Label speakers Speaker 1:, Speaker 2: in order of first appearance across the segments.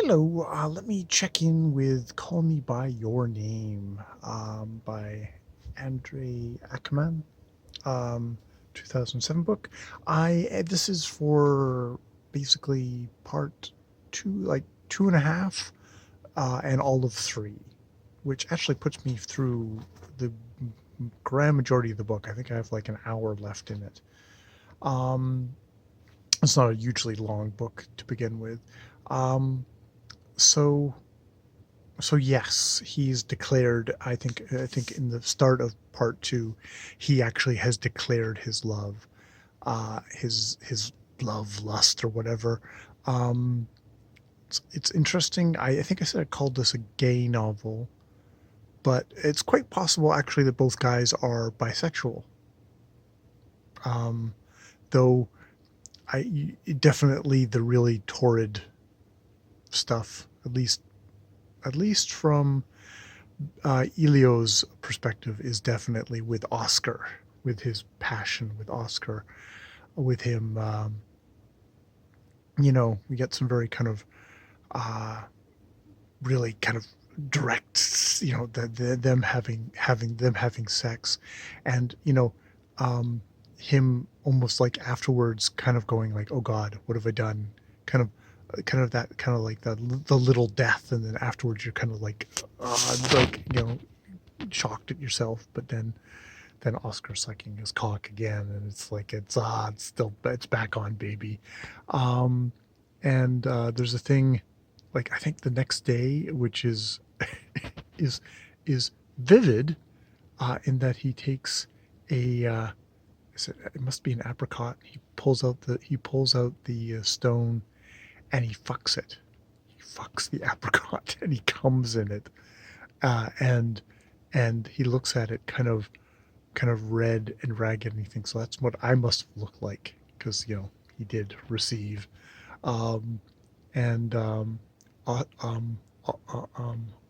Speaker 1: Hello, let me check in with Call Me By Your Name by Andre Ackerman, um, 2007 book. This is for basically part two, like two and a half, and all of three, which actually puts me through the grand majority of the book. I think I have like an hour left in it. Um, it's not a hugely long book to begin with. Um, so so yes, he's declared. I think in the start of part two, he actually has declared his love, his love, lust, or whatever. Um, it's interesting. I think I said I called this a gay novel, but it's quite possible actually that both guys are bisexual. Um, though definitely the really torrid stuff, at least from Elio's perspective, is definitely with Oscar, with his passion with Oscar, with him. We get some very kind of uh, really kind of direct, them having sex, and um, him almost like afterwards, kind of going like, "Oh God, what have I done?" Kind of. Kind of that, kind of like the little death, and then afterwards you're kind of like shocked at yourself, but then Oscar sucking his cock again, and it's like it's back on, baby. Um, and there's a thing, like I think the next day, which is is is vivid, in that he takes a it must be an apricot. He pulls out the stone, and he fucks it. He fucks the apricot, and he comes in it, and he looks at it kind of red and ragged, and he thinks, so that's what I must have looked like, because he did receive. um, and uh, um,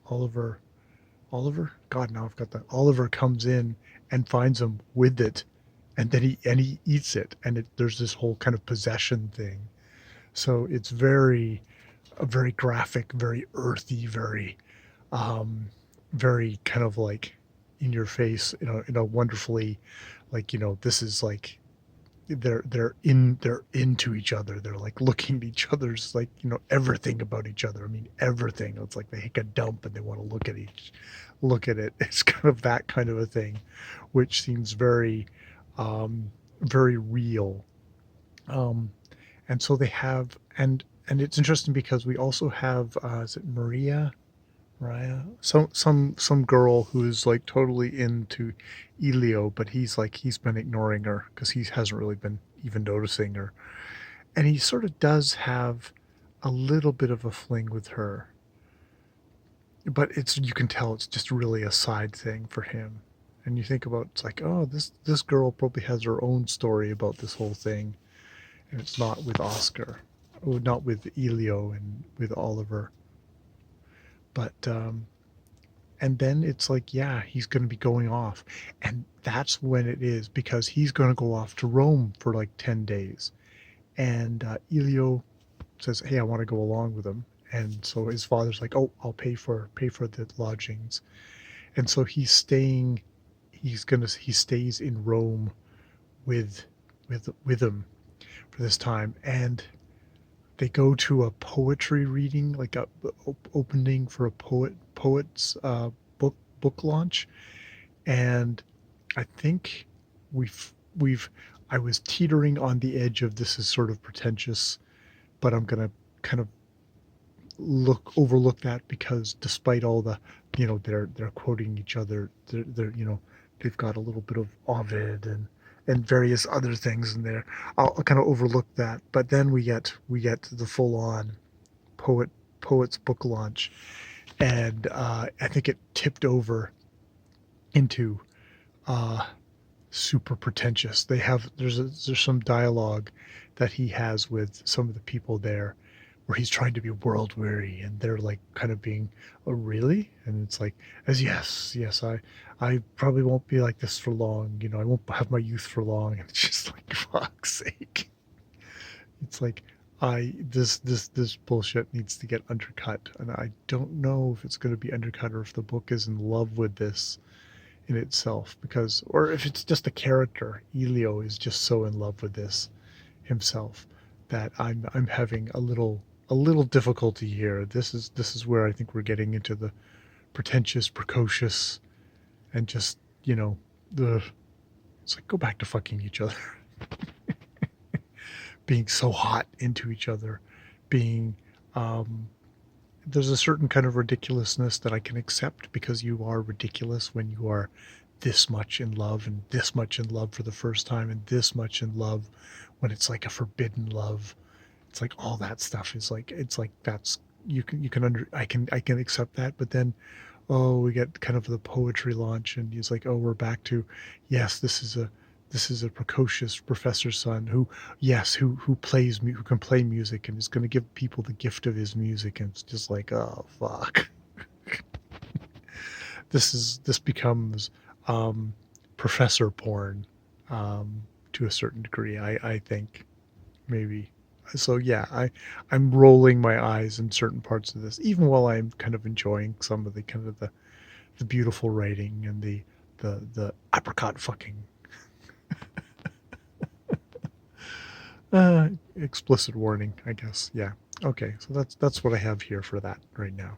Speaker 1: Oliver, God, now I've got that. Oliver comes in and finds him with it, and then he eats it, and there's this whole kind of possession thing. So it's very graphic, very earthy, um, very kind of like in your face, in a wonderfully, like, this is like they're into each other. They're like looking at each other's, like, everything about each other. I mean, everything. It's like they take a dump and they want to look at it. It's kind of that kind of a thing, which seems very real. Um, and so they have, and it's interesting because we also have, is it Mariah, some girl who's like totally into Elio, but he's been ignoring her because he hasn't really been even noticing her, and he sort of does have a little bit of a fling with her, but you can tell it's just really a side thing for him. And you think about, it's like, oh, this girl probably has her own story about this whole thing, and it's not with Oscar, or not with Elio and with Oliver, but and then it's like, yeah, he's going to be going off, and that's when it is, because he's going to go off to Rome for like 10 days, and Elio says, hey, I want to go along with him. And so his father's like, oh, I'll pay for the lodgings. And so he stays in Rome with with him for this time, and they go to a poetry reading, like a opening for a poet's book launch. And I think we've I was teetering on the edge of, this is sort of pretentious, but I'm gonna kind of overlook that, because despite all the, they're quoting each other, they've got a little bit of Ovid and various other things in there. I'll kind of overlook that, but then we get the full on poet's book launch, and I think it tipped over into uh, super pretentious. There's some dialogue that he has with some of the people there, where he's trying to be world weary, and they're like kind of being, oh really? And it's like, as yes, I probably won't be like this for long. I won't have my youth for long. And it's just like, fuck's sake. It's like, This bullshit needs to get undercut, and I don't know if it's going to be undercut or if the book is in love with this in itself, because, or if it's just a character. Elio is just so in love with this himself that I'm having a little difficulty here. This is where I think we're getting into the pretentious, precocious, and just, the it's like, go back to fucking each other. Being so hot into each other, being um, there's a certain kind of ridiculousness that I can accept, because you are ridiculous when you are this much in love, and this much in love for the first time, and this much in love when it's like a forbidden love. It's like all that stuff is like, it's like, that's, you can I can accept that. But then, oh, we get kind of the poetry launch, and he's like, oh, we're back to, yes, this is a precocious professor's son who, yes, who can play music and is going to give people the gift of his music. And it's just like, oh fuck. This becomes professor porn, to a certain degree, I think, maybe. So yeah, I'm rolling my eyes in certain parts of this, even while I'm kind of enjoying some of the kind of the beautiful writing and the apricot fucking. Explicit warning, I guess. Yeah. Okay, so that's what I have here for that right now.